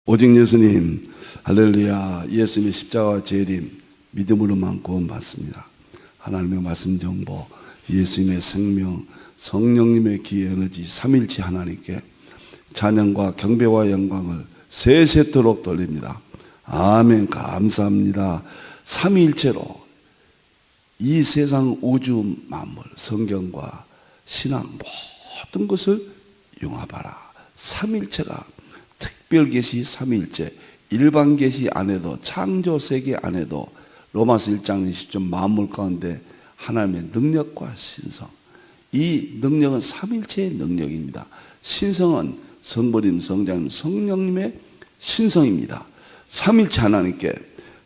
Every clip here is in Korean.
오직 예수님, 할렐루야. 예수님의 십자가와 재림, 믿음으로만 구원받습니다. 하나님의 말씀 정보, 예수님의 생명, 성령님의 기회 에너지, 삼일체 하나님께 찬양과 경배와 영광을 세세토록 돌립니다. 아멘. 감사합니다. 삼위일체로 이 세상 우주 만물, 성경과 신앙 모든 것을 융합하라. 삼일체가 특별계시 삼위일체, 일반계시 안에도, 창조세계 안에도 로마서 1장 20절 만물 가운데 하나님의 능력과 신성, 이 능력은 삼위일체의 능력입니다. 신성은 성부님, 성자님, 성령님의 신성입니다. 삼위일체 하나님께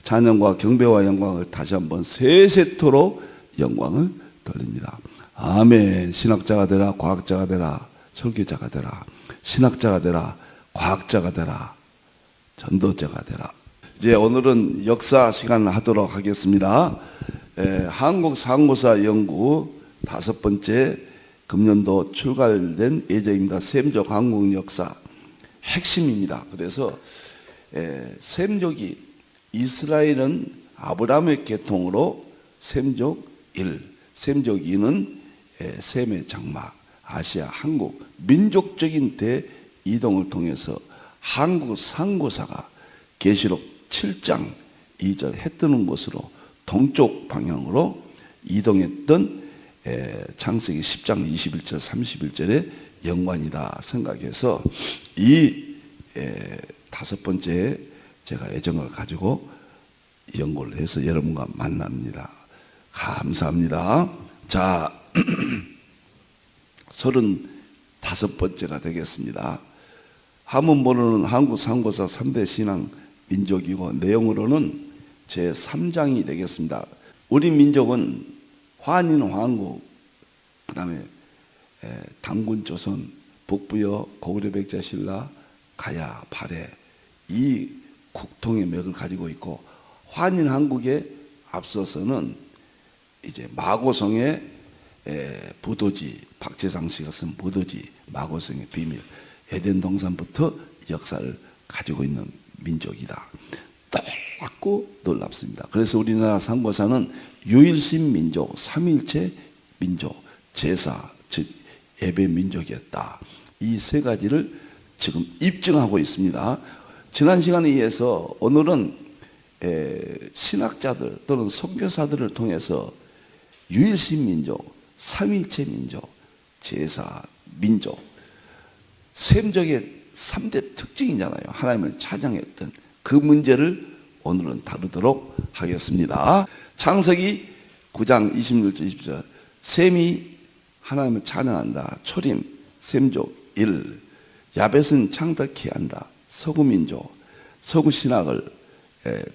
찬양과 경배와 영광을 다시 한번 세세토록 영광을 돌립니다. 아멘. 신학자가 되라, 과학자가 되라, 설교자가 되라, 신학자가 되라, 과학자가 되라, 전도자가 되라. 이제 오늘은 역사 시간을 하도록 하겠습니다. 한국 상고사 연구 5번째 금년도 출간된 예정입니다. 셈족 한국 역사 핵심입니다. 그래서 셈족이 이스라엘은 아브라함의 계통으로 셈족 1, 셈족 2는 셈의 장막, 아시아, 한국 민족적인 대이동을 통해서 한국 상고사가 계시록 7장 2절 해 뜨는 곳으로 동쪽 방향으로 이동했던 창세기 10장 21절 31절의 연관이다 생각해서 이 5번째 제가 애정을 가지고 연구를 해서 여러분과 만납니다. 감사합니다. 자, 35번째가 되겠습니다. 한문 번호는 한국 상고사 3대 신앙 민족이고 내용으로는 제3장이 되겠습니다. 우리 민족은 환인 황국, 그 다음에 당군조선, 북부여, 고구려 백제신라, 가야, 발해 이 국통의 맥을 가지고 있고, 환인 한국에 앞서서는 이제 마고성의 부도지, 박재상 씨가 쓴 부도지, 마고성의 비밀, 에덴 동산부터 역사를 가지고 있는 민족이다. 놀랍고 놀랍습니다. 그래서 우리나라 상고사는 유일신 민족, 삼일체 민족, 제사, 즉 예배 민족이었다. 이 세 가지를 지금 입증하고 있습니다. 지난 시간에 의해서 오늘은 신학자들 또는 선교사들을 통해서 유일신 민족, 삼일체 민족, 제사, 민족, 셈족의 3대 특징이잖아요. 하나님을 찬양했던 그 문제를 오늘은 다루도록 하겠습니다. 창세기 9장 26절 20절 셈이 하나님을 찬양한다. 초림, 셈족 1. 야벳은 창덕케 한다. 서구민족, 서구신학을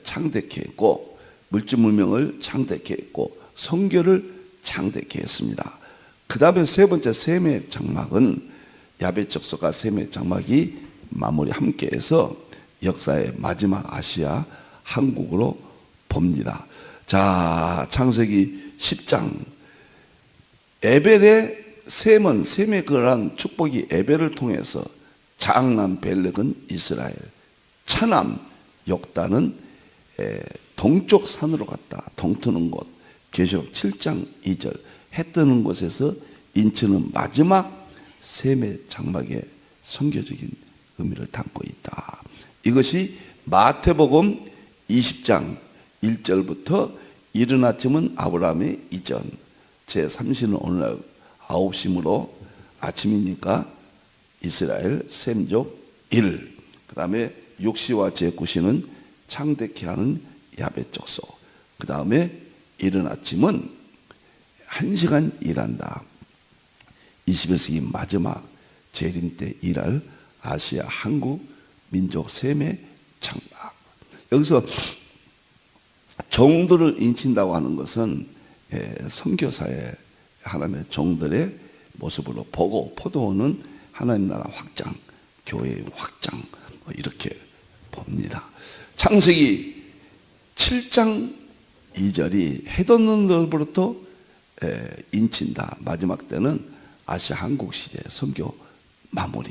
창대케 했고, 물질문명을 창대케 했고, 선교를 창대케 했습니다. 그 다음에 세 번째 셈의 장막은 야벳 족속과 셈의 장막이 마무리 함께해서 역사의 마지막 아시아 한국으로 봅니다. 자, 창세기 10장 에벨의 셈은 셈의 그러한 축복이 에벨을 통해서 장남 벨렉은 이스라엘, 차남 욕단은 동쪽 산으로 갔다. 동트는 곳, 계시록 7장 2절 해 뜨는 곳에서 인치는 마지막 셈의 장막의 선교적인 의미를 담고 있다. 이것이 마태복음 20장 1절부터 이른 아침은 아브라함의 이전, 제3시는 오늘날 9시므로 아침이니까 이스라엘 셈족 1, 그 다음에 6시와 제9시는 창대케 하는 야벳 족속, 그 다음에 이른 아침은 1시간 일한다. 21세기 마지막 재림 때 일할 아시아 한국 민족 셈의 장막. 여기서 종들을 인친다고 하는 것은 선교사의 하나님의 종들의 모습으로 보고, 포도원은 하나님 나라 확장, 교회의 확장, 이렇게 봅니다. 창세기 7장 2절이 해 돋는 데로부터 인친다. 마지막 때는 아시아 한국 시대 선교 마무리,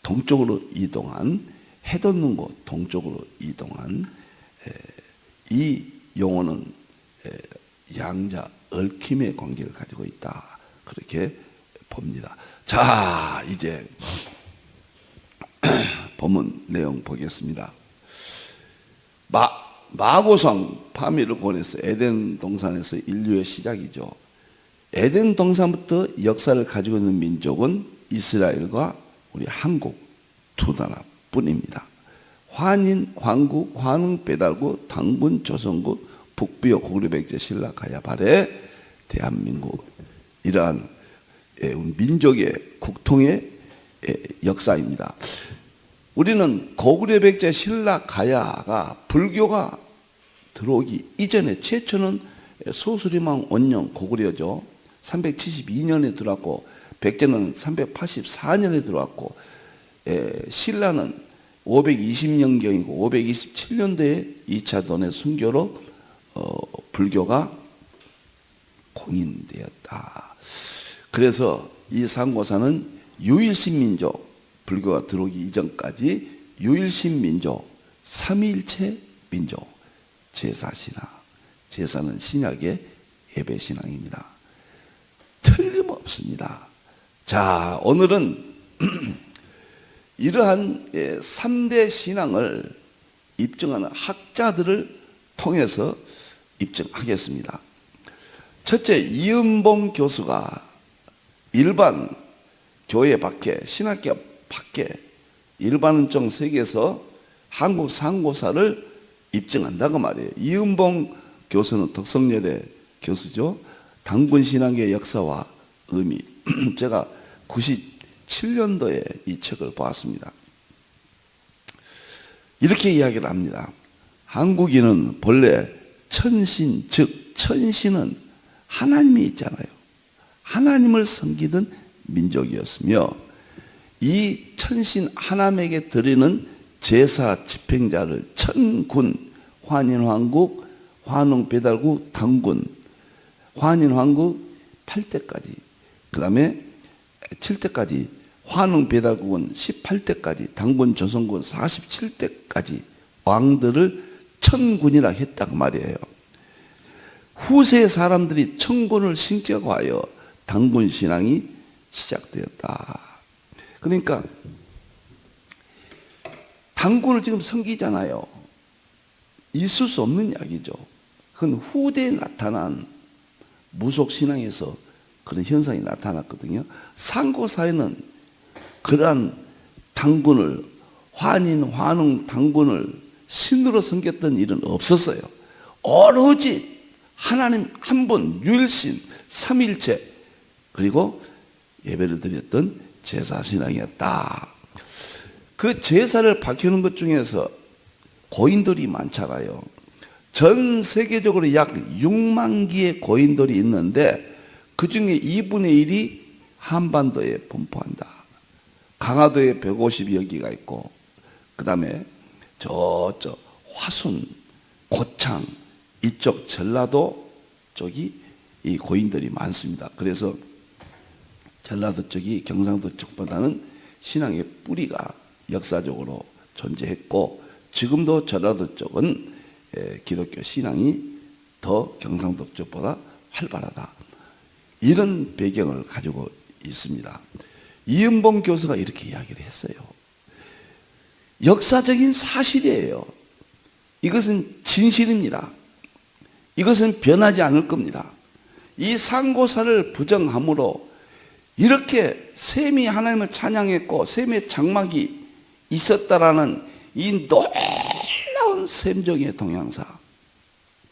동쪽으로 이동한 해돋는 곳 동쪽으로 이동한 이 용어는 양자 얽힘의 관계를 가지고 있다, 그렇게 봅니다. 자, 이제 본문 내용 보겠습니다. 마고성 파미를 보내서 에덴 동산에서 인류의 시작이죠. 에덴 동산부터 역사를 가지고 있는 민족은 이스라엘과 우리 한국 두 나라뿐입니다. 환인, 환국, 환웅, 배달구, 당군, 조선국, 북비호, 고구려, 백제, 신라, 가야, 발해, 대한민국, 이러한 민족의 국통의 역사입니다. 우리는 고구려, 백제, 신라, 가야가 불교가 들어오기 이전에 최초는 소수리망 원령 고구려죠. 372년에 들어왔고, 백제는 384년에 들어왔고, 신라는 520년경이고 527년도에 2차 도내 순교로 불교가 공인되었다. 그래서 이 상고사는 유일신 민족, 불교가 들어오기 이전까지 유일신 민족, 삼위일체 민족, 제사신앙, 제사는 신약의 예배신앙입니다. 틀림없습니다. 자, 오늘은 이러한 3대 신앙을 입증하는 학자들을 통해서 입증하겠습니다. 첫째, 이은봉 교수가 일반 교회 밖에, 신학교 밖에 일반은총 세계에서 한국 상고사를 입증한다고 말이에요. 이은봉 교수는 덕성여대 교수죠. 당군신앙의 역사와 의미. 제가 97년도에 이 책을 보았습니다. 이렇게 이야기를 합니다. 한국인은 본래 천신, 즉 천신은 하나님이 있잖아요. 하나님을 섬기던 민족이었으며, 이 천신 하나님에게 드리는 제사 집행자를 천군, 환인환국, 환웅, 배달구, 당군, 환인환국 8대까지, 그 다음에 7대까지, 환웅, 배달국은 18대까지, 당군, 조선군 47대까지 왕들을 천군이라 했다고 말이에요. 후세 사람들이 천군을 신격화하여 당군 신앙이 시작되었다. 그러니까 당군을 지금 섬기잖아요. 있을 수 없는 이야기죠. 그건 후대에 나타난 무속신앙에서 그런 현상이 나타났거든요. 상고사에는 그러한 당군을, 환인, 환웅 당군을 신으로 섬겼던 일은 없었어요. 오로지 하나님 한 분, 유일신, 삼위일체, 그리고 예배를 드렸던 제사신앙이었다. 그 제사를 밝히는 것 중에서 고인돌이 많잖아요. 전 세계적으로 약 6만 기의 고인돌이 있는데 그 중에 2분의 1이 한반도에 분포한다. 강화도에 150여 기가 있고, 그 다음에 저쪽 화순, 고창 이쪽 전라도 쪽이 이 고인들이 많습니다. 그래서 전라도 쪽이 경상도 쪽보다는 신앙의 뿌리가 역사적으로 존재했고, 지금도 전라도 쪽은 기독교 신앙이 더 경상도 쪽보다 활발하다. 이런 배경을 가지고 있습니다. 이은봉 교수가 이렇게 이야기를 했어요. 역사적인 사실이에요. 이것은 진실입니다. 이것은 변하지 않을 겁니다. 이 상고사를 부정함으로 이렇게 셈이 하나님을 찬양했고 셈의 장막이 있었다라는 이 놀라운 셈정의 동향사,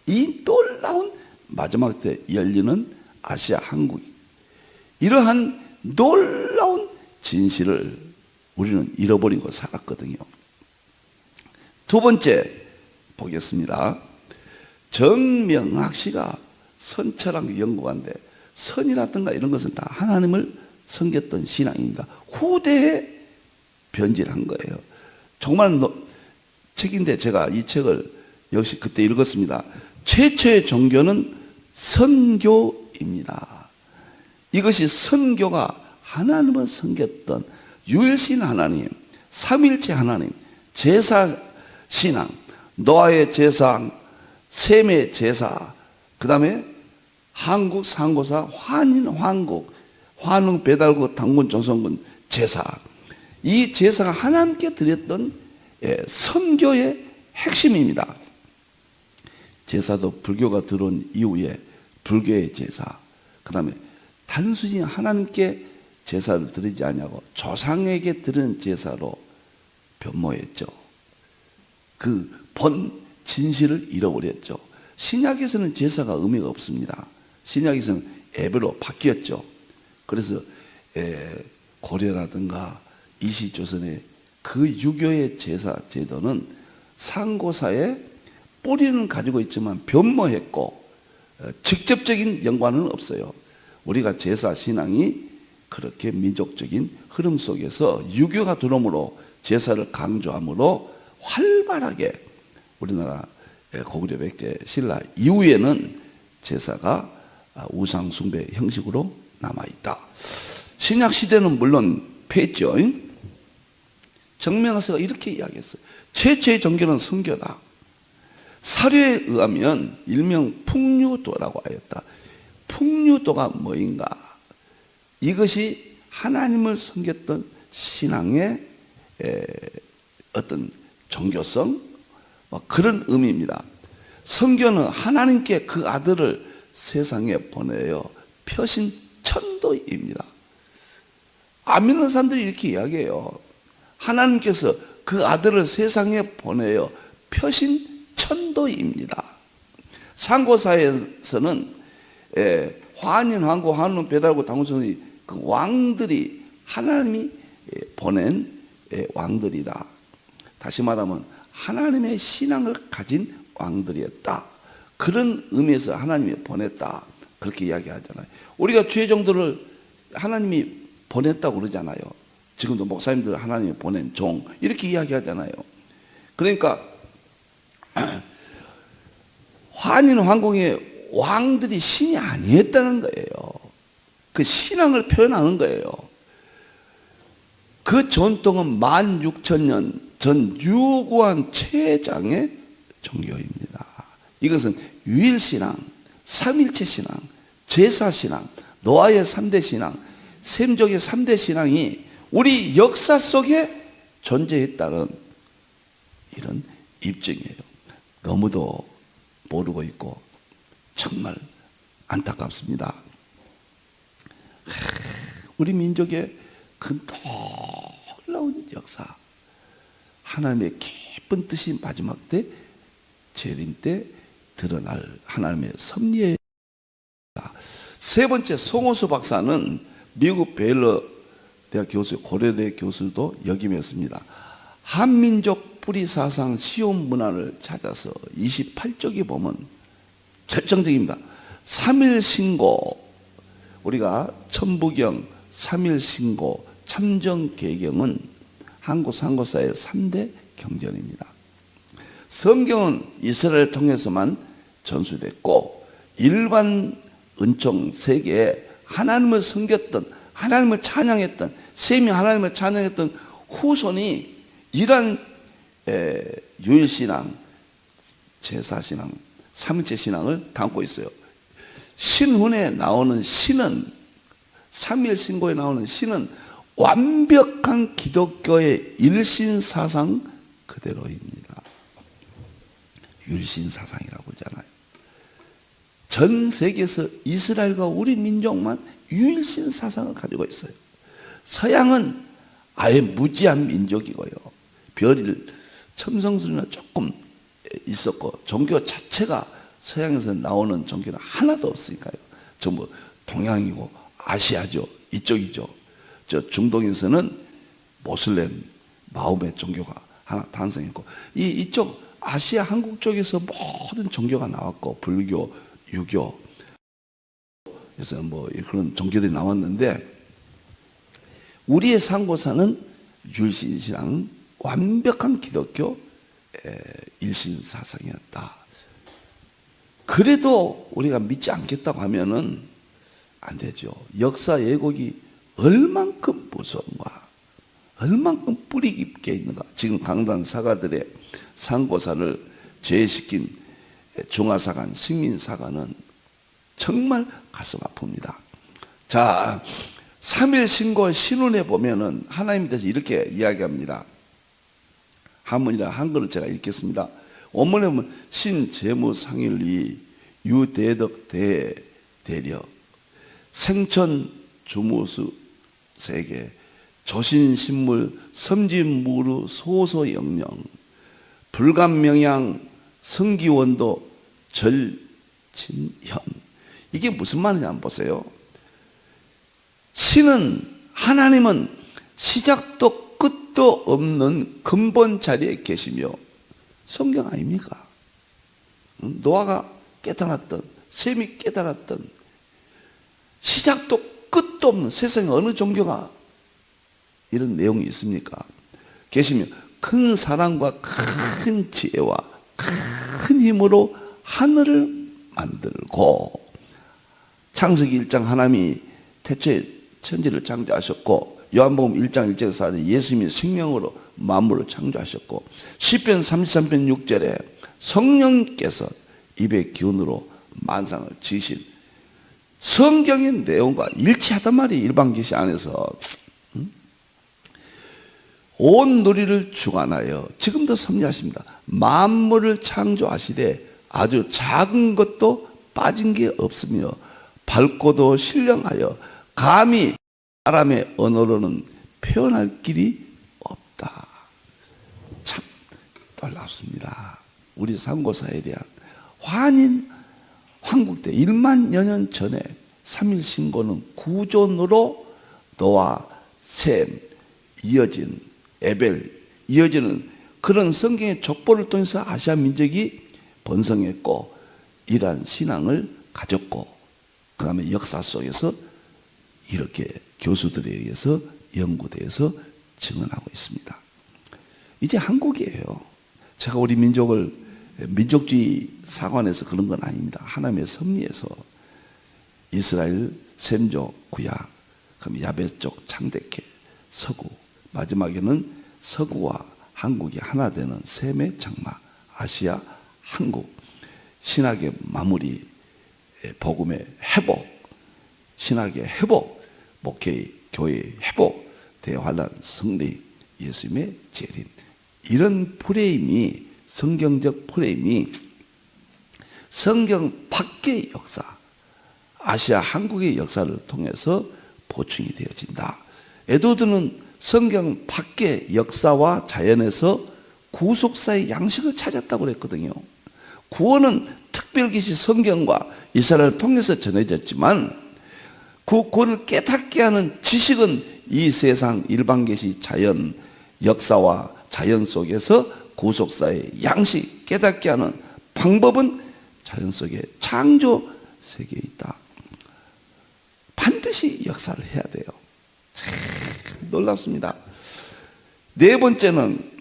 이 놀라운 마지막 때 열리는 아시아 한국이, 이러한 놀라운 진실을 우리는 잃어버리고 살았거든요. 두 번째 보겠습니다. 정명학 씨가 선철한 연구가인데, 선이라든가 이런 것은 다 하나님을 섬겼던 신앙입니다. 후대에 변질한 거예요. 정말 책인데 제가 이 책을 역시 그때 읽었습니다. 최초의 종교는 선교입니다. 이것이 선교가 하나님을 섬겼던 유일신 하나님, 삼일체 하나님, 제사 신앙, 노아의 제사, 셈의 제사, 그 다음에 한국 상고사, 환인 황국, 환웅 배달국 당군 조선군 제사, 이 제사가 하나님께 드렸던 선교의 핵심입니다. 제사도 불교가 들어온 이후에 불교의 제사, 그 다음에 단순히 하나님께 제사를 드리지 아니하고 조상에게 드리는 제사로 변모했죠. 그 본 진실을 잃어버렸죠. 신약에서는 제사가 의미가 없습니다. 신약에서는 예배로 바뀌었죠. 그래서 고려라든가 이시조선의 그 유교의 제사 제도는 상고사의 뿌리는 가지고 있지만 변모했고 직접적인 연관은 없어요. 우리가 제사 신앙이 그렇게 민족적인 흐름 속에서 유교가 들어옴으로 제사를 강조함으로 활발하게 우리나라 고구려 백제 신라 이후에는 제사가 우상 숭배 형식으로 남아있다. 신약 시대는 물론 폐했죠. 정명하세가 이렇게 이야기했어요. 최초의 종교는 선교다. 사료에 의하면 일명 풍류도라고 하였다. 풍류도가 뭐인가? 이것이 하나님을 섬겼던 신앙의 어떤 종교성, 그런 의미입니다. 선교는 하나님께 그 아들을 세상에 보내어 펴신 천도입니다. 안 믿는 사람들이 이렇게 이야기해요. 하나님께서 그 아들을 세상에 보내어 펴신 천도입니다. 상고사에서는 환인, 황고, 환웅, 배달국, 당군천이 그 왕들이 하나님이 보낸 왕들이다. 다시 말하면 하나님의 신앙을 가진 왕들이었다. 그런 의미에서 하나님이 보냈다. 그렇게 이야기하잖아요. 우리가 주의 종들을 하나님이 보냈다고 그러잖아요. 지금도 목사님들 하나님이 보낸 종 이렇게 이야기하잖아요. 그러니까 환인 황공의 왕들이 신이 아니었다는 거예요. 그 신앙을 표현하는 거예요. 그 전통은 16,000년 전 유구한 최장의 종교입니다. 이것은 유일신앙, 삼일체신앙, 제사신앙, 노아의 3대 신앙, 셈족의 3대 신앙이 우리 역사 속에 존재했다는 이런 입증이에요. 너무도 모르고 있고 정말 안타깝습니다. 우리 민족의 그 놀라운 역사, 하나님의 깊은 뜻이 마지막 때 재림 때 드러날 하나님의 섭리의. 세 번째, 송호수 박사는 미국 베일러 대학 교수, 고려대 교수도 역임했습니다. 한민족 뿌리 사상 시온 문화를 찾아서 28쪽에 보면 결정적입니다. 3일 신고, 우리가 천부경, 3일 신고, 참정계경은 한국 상고사의 3대 경전입니다. 성경은 이스라엘을 통해서만 전수됐고 일반 은총 세계에 하나님을 섬겼던, 하나님을 찬양했던, 셈이 하나님을 찬양했던 후손이 이러한 유일신앙, 제사신앙, 삼일체 신앙을 담고 있어요. 신훈에 나오는 신은, 삼일신고에 나오는 신은 완벽한 기독교의 일신사상 그대로입니다. 유일신사상이라고 하잖아요. 전 세계에서 이스라엘과 우리 민족만 유일신사상을 가지고 있어요. 서양은 아예 무지한 민족이고요. 별일, 첨성술이나 조금 있었고 종교 자체가 서양에서 나오는 종교는 하나도 없으니까요. 전부 동양이고 아시아죠. 이쪽이죠. 저 중동에서는 모슬렘, 마호메 종교가 하나 탄생했고 이쪽 아시아 한국 쪽에서 모든 종교가 나왔고 불교, 유교, 그래서 뭐 그런 종교들이 나왔는데 우리의 상고사는 유일신신앙, 완벽한 기독교 일신사상이었다. 그래도 우리가 믿지 않겠다고 하면은 안 되죠. 역사 왜곡이 얼만큼 무서운가, 얼만큼 뿌리 깊게 있는가. 지금 강단 사가들의 상고사를 제외시킨 중화사관, 식민사관은 정말 가슴 아픕니다. 자, 3일 신고 신운에 보면은 하나님에 대해서 이렇게 이야기합니다. 한문이라 한글을 제가 읽겠습니다. 원문에 보면 신재무상일리 유대덕 대대려 생천 주무수 세계 조신신물 섬진무루 소소영령 불감명양 성기원도 절친현. 이게 무슨 말이냐 한번 보세요. 신은, 하나님은 시작도 끝도 없는 근본 자리에 계시며, 성경 아닙니까? 노아가 깨달았던, 셈이 깨달았던 시작도 끝도 없는, 세상에 어느 종교가 이런 내용이 있습니까? 계시며 큰 사랑과 큰 지혜와 큰 힘으로 하늘을 만들고, 창세기 1장 하나님이 태초에 천지를 창조하셨고, 요한복음 1장 1절에서 예수님이 생명으로 만물을 창조하셨고, 시편 33편 6절에 성령께서 입의 기운으로 만상을 지으신 성경의 내용과 일치하단 말이에요. 일반 계시 안에서 온 누리를 주관하여 지금도 섭리하십니다. 만물을 창조하시되 아주 작은 것도 빠진 게 없으며 밝고도 신령하여 감히 사람의 언어로는 표현할 길이 없다. 참 놀랍습니다. 우리 상고사에 대한 환인 황국대 1만여 년 전에 3일 신고는 구존으로 노아, 셈, 이어진 에벨, 이어지는 그런 성경의 족보를 통해서 아시아 민족이 번성했고, 이러한 신앙을 가졌고, 그 다음에 역사 속에서 이렇게 교수들에 의해서 연구돼서 증언하고 있습니다. 이제 한국이에요. 제가 우리 민족을 민족주의 사관에서 그런 건 아닙니다. 하나님의 섭리에서 이스라엘, 셈족, 구약, 그럼 야벳족, 창대케, 서구, 마지막에는 서구와 한국이 하나 되는 셈의 장막, 아시아, 한국, 신학의 마무리, 복음의 회복, 신학의 회복, 목회의, 교회의 회복, 대환란, 승리, 예수님의 재림. 이런 프레임이, 성경적 프레임이 성경 밖의 역사, 아시아, 한국의 역사를 통해서 보충이 되어진다. 에도드는 성경 밖의 역사와 자연에서 구속사의 양식을 찾았다고 그랬거든요. 구원은 특별계시 성경과 이스라엘을 통해서 전해졌지만, 그 구원을 깨닫게 하는 지식은 이 세상 일반계시 자연, 역사와 자연 속에서 구속사의 양식, 깨닫게 하는 방법은 자연 속에 창조 세계에 있다. 반드시 역사를 해야 돼요. 참 놀랍습니다. 네 번째는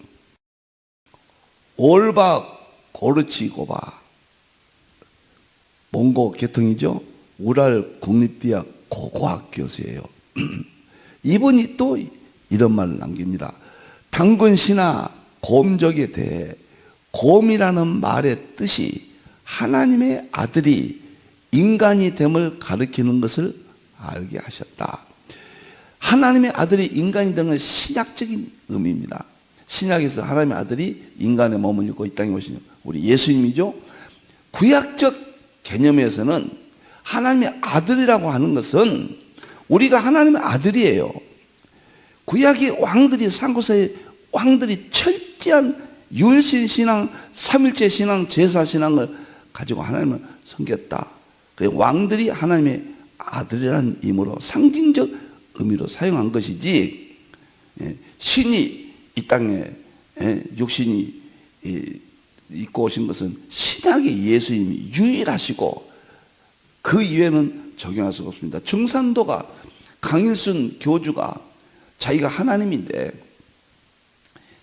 올바 고르치고바, 몽고 계통이죠. 우랄 국립대학 고고학 교수예요. 이분이 또 이런 말을 남깁니다. 당군 신화 곰족에 대해 곰이라는 말의 뜻이 하나님의 아들이 인간이 됨을 가리키는 것을 알게 하셨다. 하나님의 아들이 인간이 된 건 신약적인 의미입니다. 신약에서 하나님의 아들이 인간의 몸을 입고 이 땅에 오신 우리 예수님이죠. 구약적 개념에서는 하나님의 아들이라고 하는 것은 우리가 하나님의 아들이에요. 구약의 왕들이, 상고사의 왕들이 철저한 유일신 신앙, 삼일체 신앙, 제사 신앙을 가지고 하나님을 섬겼다. 왕들이 하나님의 아들이라는 의미로, 상징적 의미로 사용한 것이지, 신이 이 땅에 육신이 입고 오신 것은 신약의 예수님이 유일하시고 그 이외에는 적용할 수가 없습니다. 중산도가, 강일순 교주가 자기가 하나님인데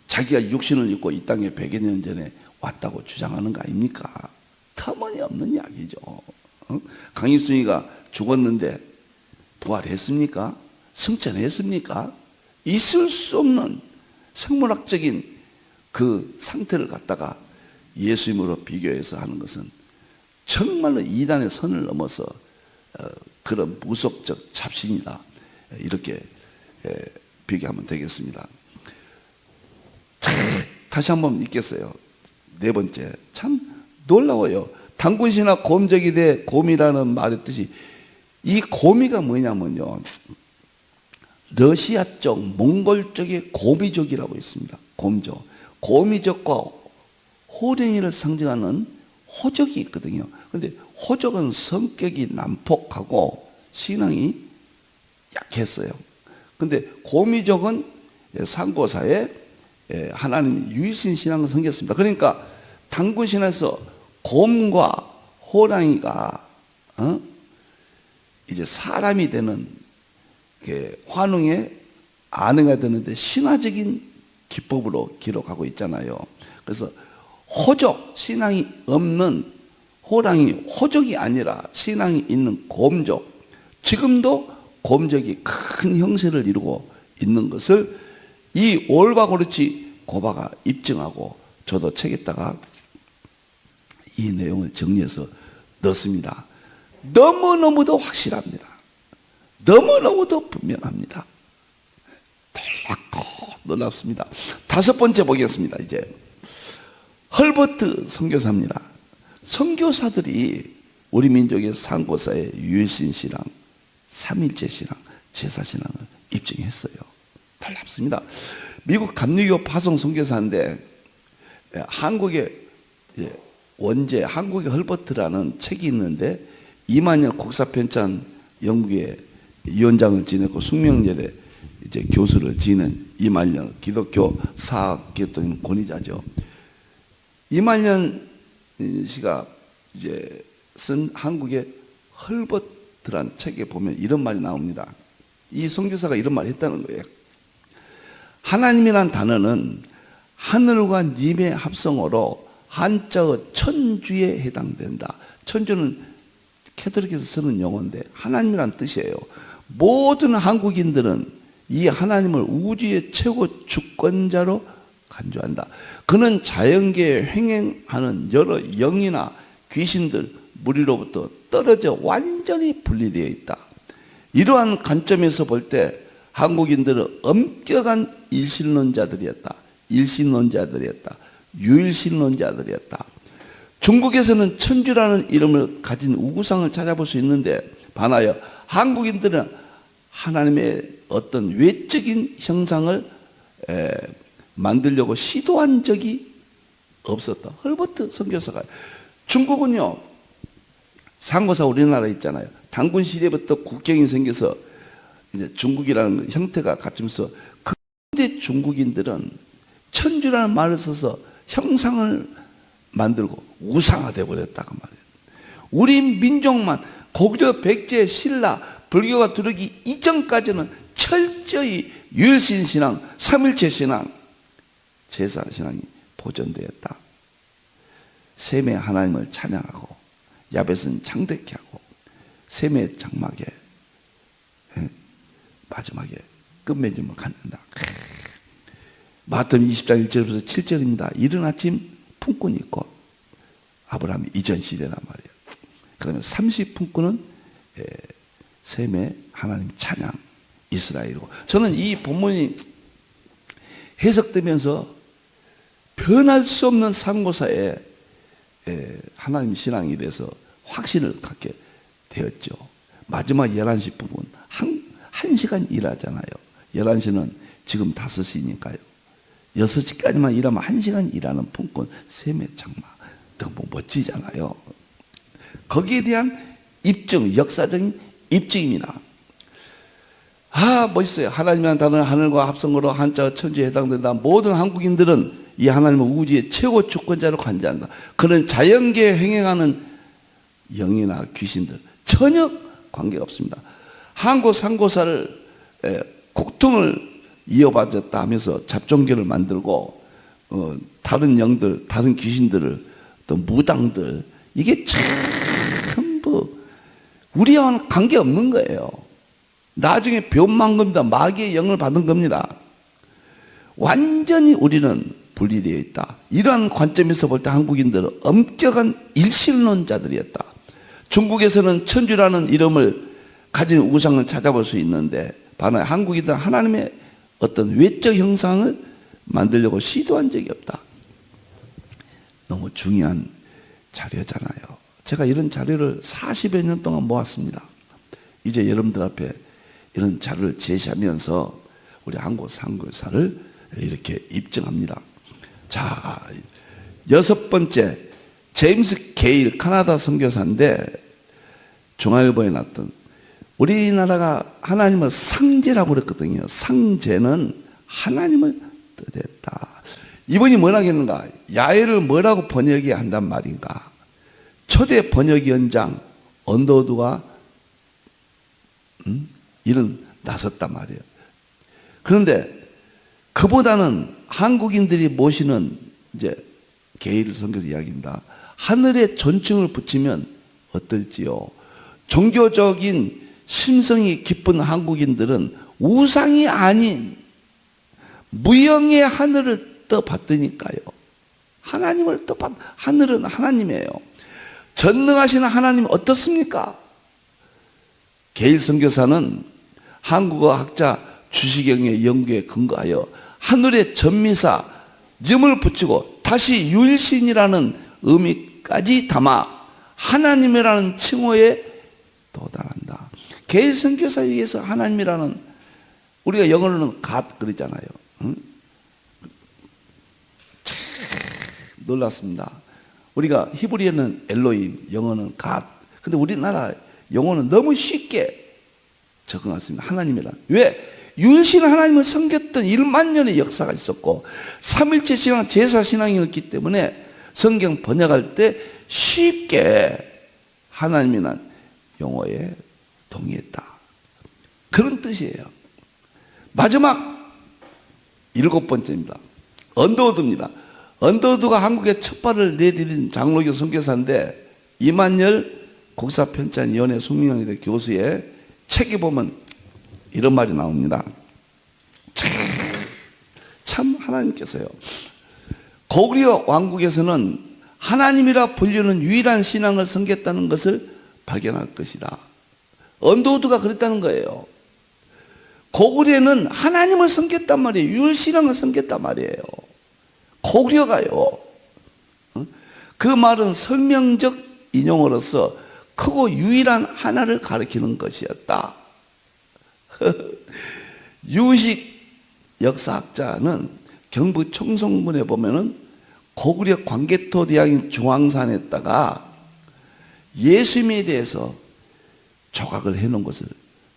자기가 육신을 입고 이 땅에 100여 년 전에 왔다고 주장하는 거 아닙니까? 터무니없는 이야기죠. 강일순이가 죽었는데 부활했습니까? 승천했습니까? 있을 수 없는 생물학적인 그 상태를 갖다가 예수님으로 비교해서 하는 것은 정말로 이단의 선을 넘어서 그런 무속적 잡신이다, 이렇게 비교하면 되겠습니다. 다시 한번 읽겠어요. 네 번째, 참 놀라워요. 단군신화 곰적이 돼, 곰이라는 말의 뜻이, 이 곰이가 뭐냐면요, 러시아 쪽, 몽골 쪽의 고미족이라고 있습니다. 곰족. 고미족과 호랭이를 상징하는 호족이 있거든요. 그런데 호족은 성격이 난폭하고 신앙이 약했어요. 근데 고미족은 상고사에 하나님이 유일신 신앙을 섬겼습니다. 그러니까 단군신에서 곰과 호랑이가 이제 사람이 되는 환웅에 안해가 되는데 신화적인 기법으로 기록하고 있잖아요. 그래서 호족, 신앙이 없는 호랑이, 호족이 아니라 신앙이 있는 곰족, 지금도 곰족이 큰 형세를 이루고 있는 것을 이 올바고르치 고바가 입증하고, 저도 책에다가 이 내용을 정리해서 넣습니다. 너무너무도 확실합니다. 너무너무도 분명합니다. 놀랍습니다. 다섯 번째 보겠습니다. 이제 헐버트 선교사입니다. 선교사들이 우리 민족의 상고사의 유일신 신앙, 삼일체 신앙, 제사 신앙을 입증했어요. 놀랍습니다. 미국 감리교 파송 선교사인데 한국의 원제, 한국의 헐버트라는 책이 있는데 이만열 국사편찬 연구회 위원장을 지냈고 숙명여대 이제 교수를 지낸 이만열 기독교 사학계통 권위자죠. 이만열 씨가 이제 쓴 한국의 헐버트란 책에 보면 이런 말이 나옵니다. 이 선교사가 이런 말을 했다는 거예요. 하나님이란 단어는 하늘과 님의 합성어로 한자어 천주에 해당된다. 천주는 캐톨릭에서 쓰는 용어인데 하나님이란 뜻이에요. 모든 한국인들은 이 하나님을 우주의 최고 주권자로 간주한다. 그는 자연계에 횡행하는 여러 영이나 귀신들, 무리로부터 떨어져 완전히 분리되어 있다. 이러한 관점에서 볼 때 한국인들은 엄격한 일신론자들이었다. 유일신론자들이었다. 중국에서는 천주라는 이름을 가진 우구상을 찾아볼 수 있는데 반하여 한국인들은 하나님의 어떤 외적인 형상을 만들려고 시도한 적이 없었다. 헐버트 선교사가. 중국은요, 상고사 우리나라 있잖아요. 단군 시대부터 국경이 생겨서 이제 중국이라는 형태가 갖추면서 그때 중국인들은 천주라는 말을 써서 형상을 만들고 우상화되어 버렸다고 말이에요. 우리 민족만 고려, 백제, 신라, 불교가 들어오기 이전까지는 철저히 유일신 신앙, 삼일체 신앙, 제사 신앙이 보존되었다. 셈의 하나님을 찬양하고 야벳은 창대케 하고 셈의 장막에 마지막에 끝맺음을 갖는다. 마태복음 20장 1절부터 7절입니다. 이른 아침 품꾼이 있고 아브라함이 이전 시대란 말이에요. 그 다음에 30품꾼은 셈의 하나님 찬양 이스라엘이고, 저는 이 본문이 해석되면서 변할 수 없는 상고사에 하나님 신앙에 대해서 확신을 갖게 되었죠. 마지막 11시 부분 1시간 일하잖아요. 11시는 지금 5시니까요. 6시까지만 일하면 1시간 일하는 품꾼 셈의 장막, 너무 멋지잖아요. 거기에 대한 입증, 역사적인 입증입니다. 멋있어요. 하나님이라는 단어는 하늘과 합성어로 한자어 천주에 해당된다. 모든 한국인들은 이 하나님은 우주의 최고 주권자로 관대한다. 그는 자연계에 횡행하는 영이나 귀신들 전혀 관계가 없습니다. 한국 상고사를 국통을 이어받았다 하면서 잡종교를 만들고 다른 영들, 다른 귀신들을, 또 무당들, 이게 전부 우리와는 관계없는 거예요. 나중에 변만 겁니다. 마귀의 영을 받은 겁니다. 완전히 우리는 분리되어 있다. 이러한 관점에서 볼 때 한국인들은 엄격한 일신론자들이었다. 중국에서는 천주라는 이름을 가진 우상을 찾아볼 수 있는데 반면 한국인들은 하나님의 어떤 외적 형상을 만들려고 시도한 적이 없다. 너무 중요한 자료잖아요. 제가 이런 자료를 40여 년 동안 모았습니다. 이제 여러분들 앞에 이런 자료를 제시하면서 우리 한국 선교사를 이렇게 입증합니다. 자, 6번째, 제임스 게일 카나다 선교사인데 중앙일보에 났던, 우리나라가 하나님을 상제라고 그랬거든요. 상제는 하나님을 뜻했다. 이분이 뭐라 했는가? 야훼를 뭐라고 번역해야 한단 말인가? 초대 번역위원장 언더우드가 이런 나섰단 말이에요. 그런데 그보다는 한국인들이 모시는 이제 게일 선교사 이야기입니다. 하늘에 존칭을 붙이면 어떨지요? 종교적인 심성이 깊은 한국인들은 우상이 아닌 무형의 하늘을 떠받드니까요. 하나님을 떠받, 하늘은 하나님이에요. 전능하신 하나님 어떻습니까? 게일 선교사는 한국어 학자 주시경의 연구에 근거하여 하늘의 전미사 점을 붙이고 다시 유일신이라는 의미까지 담아 하나님이라는 칭호에 도달한다. 게일 선교사에 의해서 하나님이라는, 우리가 영어로는 God 그러잖아요. 응? 참 놀랐습니다. 우리가 히브리어는 엘로힘, 영어는 God. 근데 우리나라 영어는 너무 쉽게 적응했습니다. 하나님이란. 왜? 유일신 하나님을 섬겼던 1만 년의 역사가 있었고 삼일체 신앙, 제사 신앙이었기 때문에 성경 번역할 때 쉽게 하나님이란 용어에 동의했다. 그런 뜻이에요. 마지막 7번째입니다. 언더우드입니다. 언더우드가 한국에 첫 발을 내디딘 장로교 선교사인데 이만열 국사편찬위원회 숙명여대 교수의 책에 보면 이런 말이 나옵니다. 참 하나님께서요, 고구려 왕국에서는 하나님이라 불리는 유일한 신앙을 섬겼다는 것을 발견할 것이다. 언더우드가 그랬다는 거예요. 고구려는 하나님을 섬겼단 말이에요. 유일신앙을 섬겼단 말이에요. 고구려가요. 그 말은 설명적 인용으로서 크고 유일한 하나를 가리키는 것이었다. 유식 역사학자는 경북 청송군에 보면은 고구려 광개토 대왕인 중앙산에다가 예수님에 대해서 조각을 해놓은 것을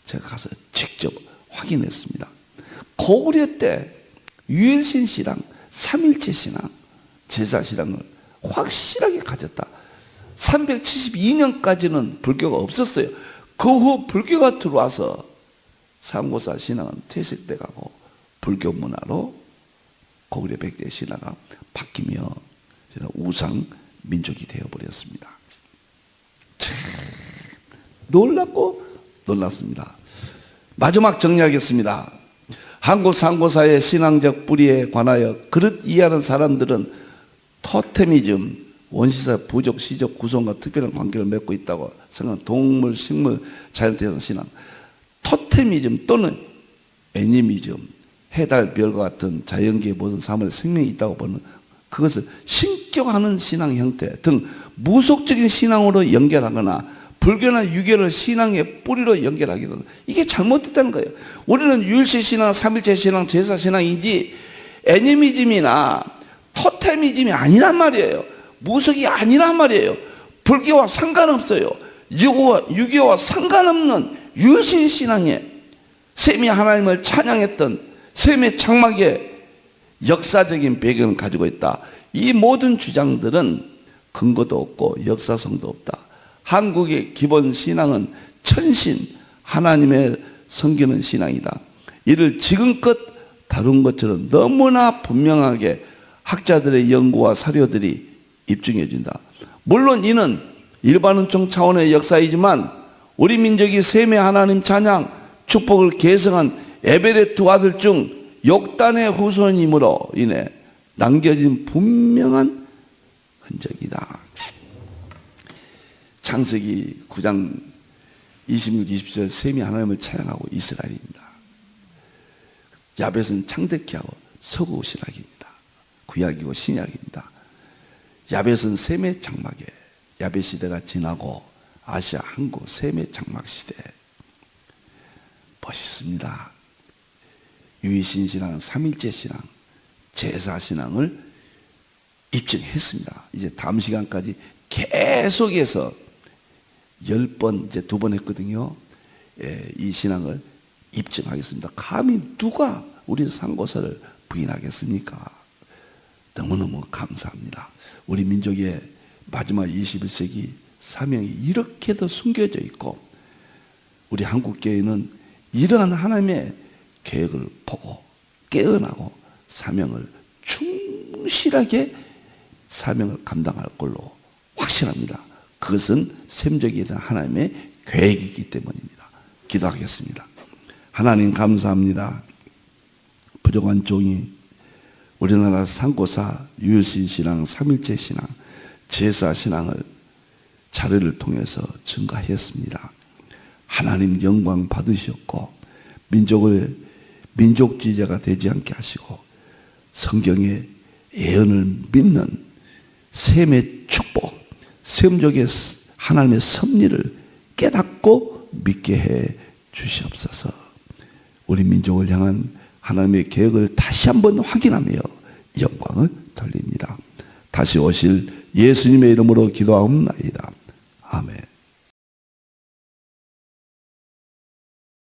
제가 가서 직접 확인했습니다. 고구려 때 유일신 신앙, 삼일체 신앙, 제사 신앙을 확실하게 가졌다. 372년까지는 불교가 없었어요. 그 후 불교가 들어와서 상고사 신앙은 퇴색돼 가고 불교 문화로 고구려 백제 신화가 바뀌며 우상 민족이 되어버렸습니다. 참 놀랍고 놀랐습니다. 마지막 정리하겠습니다. 한국 상고사의 신앙적 뿌리에 관하여 그릇 이해하는 사람들은 토테미즘, 원시사 부족, 시족, 구성과 특별한 관계를 맺고 있다고 생각하는 동물, 식물, 자연태산 신앙, 토테미즘 또는 애니미즘, 해달, 별과 같은 자연계의 모든 사물에 생명이 있다고 보는 그것을 신격화하는 신앙 형태 등 무속적인 신앙으로 연결하거나 불교나 유교를 신앙의 뿌리로 연결하기도, 이게 잘못됐다는 거예요. 우리는 유일신 신앙, 삼일체 신앙, 제사 신앙이지 애니미즘이나 토테미즘이 아니란 말이에요. 무속이 아니란 말이에요. 불교와 상관없어요. 유교와 상관없는 유일신 신앙에 셈이 하나님을 찬양했던 셈의 장막의 역사적인 배경을 가지고 있다. 이 모든 주장들은 근거도 없고 역사성도 없다. 한국의 기본 신앙은 천신, 하나님의 섬기는 신앙이다. 이를 지금껏 다룬 것처럼 너무나 분명하게 학자들의 연구와 사료들이 입증해 준다. 물론 이는 일반론적 차원의 역사이지만 우리 민족이 셈의 하나님 찬양, 축복을 계승한 에베레트 아들 중 욕단의 후손임으로 인해 남겨진 분명한 흔적이다. 창세기 9장 26, 27절 셈이 하나님을 찬양하고 이스라엘입니다. 야벳은 창대케하고 서구 신학입니다. 구약이고 신약입니다. 야벳은 셈의 장막에 야벳 시대가 지나고 아시아 한국 셈의 장막 시대 멋있습니다. 유이신 신앙, 삼일째 신앙, 제사 신앙을 입증했습니다. 이제 다음 시간까지 계속해서 10번, 이제 2번 했거든요. 이 신앙을 입증하겠습니다. 감히 누가 우리 상고사를 부인하겠습니까? 너무너무 감사합니다. 우리 민족의 마지막 21세기 사명이 이렇게도 숨겨져 있고, 우리 한국교회는 이러한 하나님의 계획을 보고 깨어나고 사명을 충실하게 사명을 감당할 걸로 확신합니다. 그것은 셈적이 된 하나님의 계획이기 때문입니다. 기도하겠습니다. 하나님 감사합니다. 부족한 종이 우리나라 상고사, 유일신 신앙, 삼일째 신앙, 제사 신앙을 자료를 통해서 증가했습니다. 하나님 영광 받으셨고 민족주의자가 되지 않게 하시고 성경의 예언을 믿는 셈의 축복, 셈족의 하나님의 섭리를 깨닫고 믿게 해 주시옵소서. 우리 민족을 향한 하나님의 계획을 다시 한번 확인하며 영광을 돌립니다. 다시 오실 예수님의 이름으로 기도하옵나이다. 아멘.